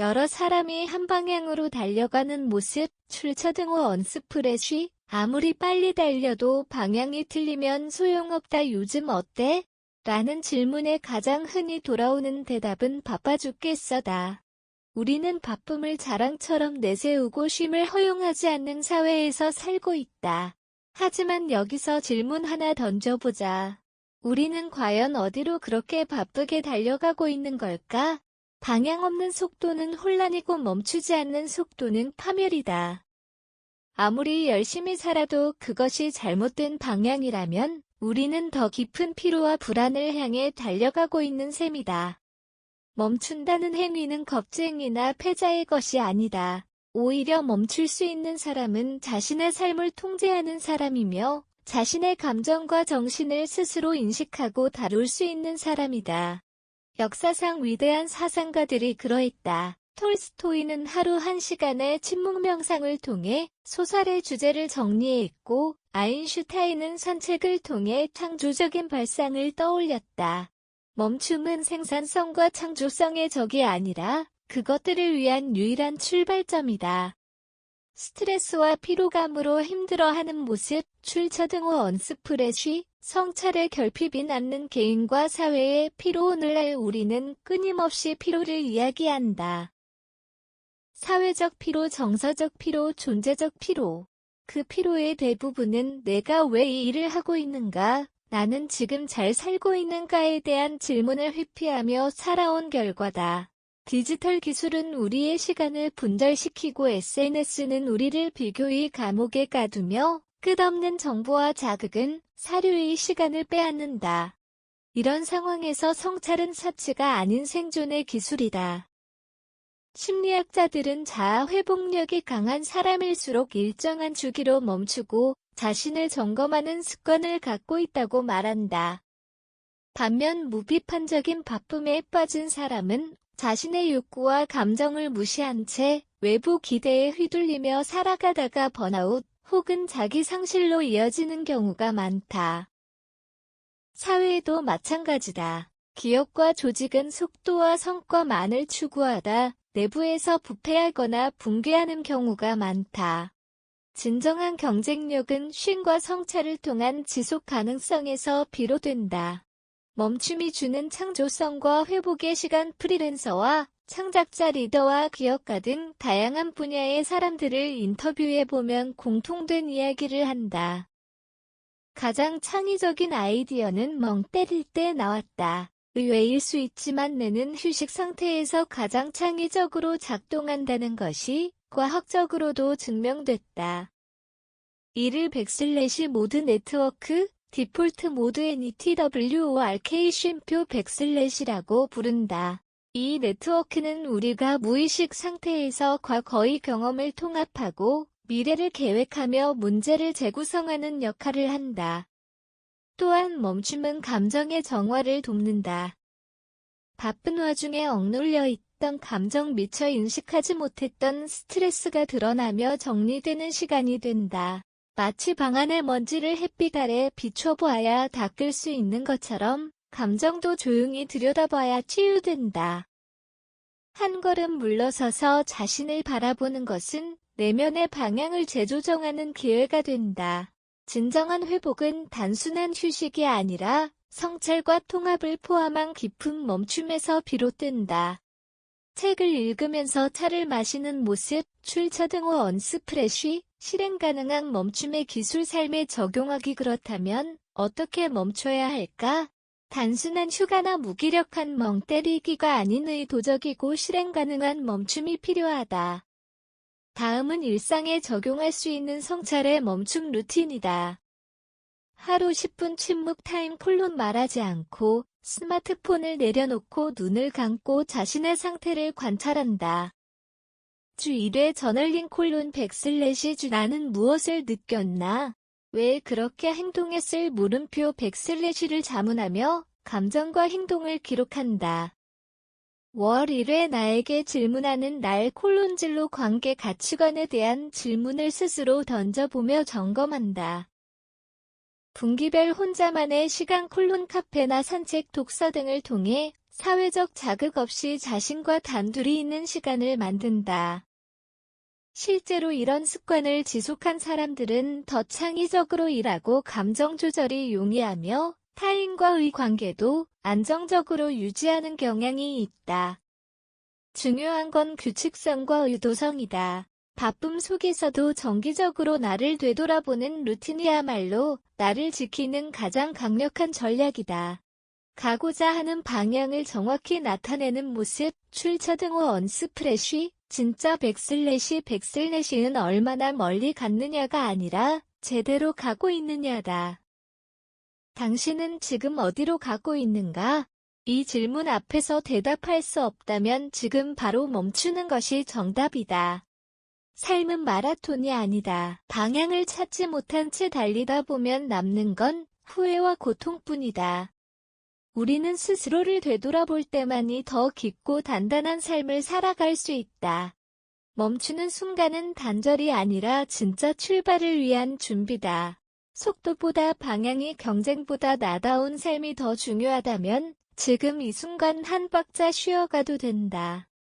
여러 사람이 한 방향으로 달려가는 모습, 출처 등호 언스프레쉬, 아무리 빨리 달려도 방향이 틀리면 소용없다. 요즘 어때? 라는 질문에 가장 흔히 돌아오는 대답은 바빠 죽겠어다. 우리는 바쁨을 자랑처럼 내세우고 쉼을 허용하지 않는 사회에서 살고 있다. 하지만 여기서 질문 하나 던져보자. 우리는 과연 어디로 그렇게 바쁘게 달려가고 있는 걸까? 방향 없는 속도는 혼란이고 멈추지 않는 속도는 파멸이다. 아무리 열심히 살아도 그것이 잘못된 방향이라면 우리는 더 깊은 피로와 불안을 향해 달려가고 있는 셈이다. 멈춘다는 행위는 겁쟁이나 패자의 것이 아니다. 오히려 멈출 수 있는 사람은 자신의 삶을 통제하는 사람이며 자신의 감정과 정신을 스스로 인식하고 다룰 수 있는 사람이다. 역사상 위대한 사상가들이 그러했다. 톨스토이는 하루 1시간의 침묵 명상을 통해 소설의 주제를 정리했고, 아인슈타인은 산책을 통해 창조적인 발상을 떠올렸다. 멈춤은 생산성과 창조성의 적이 아니라 그것들을 위한 유일한 출발점이다. 스트레스와 피로감으로 힘들어하는 모습, 출처 등호 언스프레쉬, 성찰의 결핍이 낳는 개인과 사회의 피로. 오늘날 우리는 끊임없이 피로를 이야기한다. 사회적 피로, 정서적 피로, 존재적 피로. 그 피로의 대부분은 내가 왜 이 일을 하고 있는가, 나는 지금 잘 살고 있는가에 대한 질문을 회피하며 살아온 결과다. 디지털 기술은 우리의 시간을 분절시키고 SNS는 우리를 비교의 감옥에 가두며 끝없는 정보와 자극은 사료의 시간을 빼앗는다. 이런 상황에서 성찰은 사치가 아닌 생존의 기술이다. 심리학자들은 자아 회복력이 강한 사람일수록 일정한 주기로 멈추고 자신을 점검하는 습관을 갖고 있다고 말한다. 반면 무비판적인 바쁨에 빠진 사람은 자신의 욕구와 감정을 무시한 채 외부 기대에 휘둘리며 살아가다가 번아웃 혹은 자기 상실로 이어지는 경우가 많다. 사회에도 마찬가지다. 기업과 조직은 속도와 성과만을 추구하다 내부에서 부패하거나 붕괴하는 경우가 많다. 진정한 경쟁력은 쉼과 성찰을 통한 지속 가능성에서 비롯된다. 멈춤이 주는 창조성과 회복의 시간. 프리랜서와 창작자, 리더와 기업가 등 다양한 분야의 사람들을 인터뷰해보면 공통된 이야기를 한다. 가장 창의적인 아이디어는 멍 때릴 때 나왔다. 의외일 수 있지만 뇌는 휴식 상태에서 가장 창의적으로 작동한다는 것이 과학적으로도 증명됐다. 이를 모드 네트워크, 디폴트 모드 NETWORK 쉼표 백슬래시라고 부른다. 이 네트워크는 우리가 무의식 상태에서 과거의 경험을 통합하고 미래를 계획하며 문제를 재구성하는 역할을 한다. 또한 멈춤은 감정의 정화를 돕는다. 바쁜 와중에 억눌려 있던 감정, 미처 인식하지 못했던 스트레스가 드러나며 정리되는 시간이 된다. 마치 방 안의 먼지를 햇빛 아래 비춰보아야 닦을 수 있는 것처럼 감정도 조용히 들여다봐야 치유된다. 한 걸음 물러서서 자신을 바라보는 것은 내면의 방향을 재조정하는 기회가 된다. 진정한 회복은 단순한 휴식이 아니라 성찰과 통합을 포함한 깊은 멈춤에서 비롯된다. 책을 읽으면서 차를 마시는 모습, 출처 등호 언스프레쉬, 실행 가능한 멈춤의 기술 삶에 적용하기. 그렇다면 어떻게 멈춰야 할까? 단순한 휴가나 무기력한 멍 때리기가 아닌 의도적이고 실행 가능한 멈춤이 필요하다. 다음은 일상에 적용할 수 있는 성찰의 멈춤 루틴이다. 하루 10분 침묵 타임. 말하지 않고 스마트폰을 내려놓고 눈을 감고 자신의 상태를 관찰한다. 주 1회 저널링 // 나는 무엇을 느꼈나? 왜 그렇게 행동했을? 물음표 /를 자문하며 감정과 행동을 기록한다. 월 1회 나에게 질문하는 날 진로 관계 가치관에 대한 질문을 스스로 던져보며 점검한다. 분기별 혼자만의 시간 콜론 카페나 산책, 독서 등을 통해 사회적 자극 없이 자신과 단둘이 있는 시간을 만든다. 실제로 이런 습관을 지속한 사람들은 더 창의적으로 일하고 감정 조절이 용이하며 타인과의 관계도 안정적으로 유지하는 경향이 있다. 중요한 건 규칙성과 의도성이다. 바쁨 속에서도 정기적으로 나를 되돌아보는 루틴이야말로 나를 지키는 가장 강력한 전략이다. 가고자 하는 방향을 정확히 나타내는 모습, 출처 등호 언스프레쉬, 진짜 백슬래시은 얼마나 멀리 갔느냐가 아니라 제대로 가고 있느냐다. 당신은 지금 어디로 가고 있는가? 이 질문 앞에서 대답할 수 없다면 지금 바로 멈추는 것이 정답이다. 삶은 마라톤이 아니다. 방향을 찾지 못한 채 달리다 보면 남는 건 후회와 고통뿐이다. 우리는 스스로를 되돌아볼 때만이 더 깊고 단단한 삶을 살아갈 수 있다. 멈추는 순간은 단절이 아니라 진짜 출발을 위한 준비다. 속도보다 방향이 경쟁보다 나다운 삶이 더 중요하다면 지금 이 순간 한 박자 쉬어가도 된다.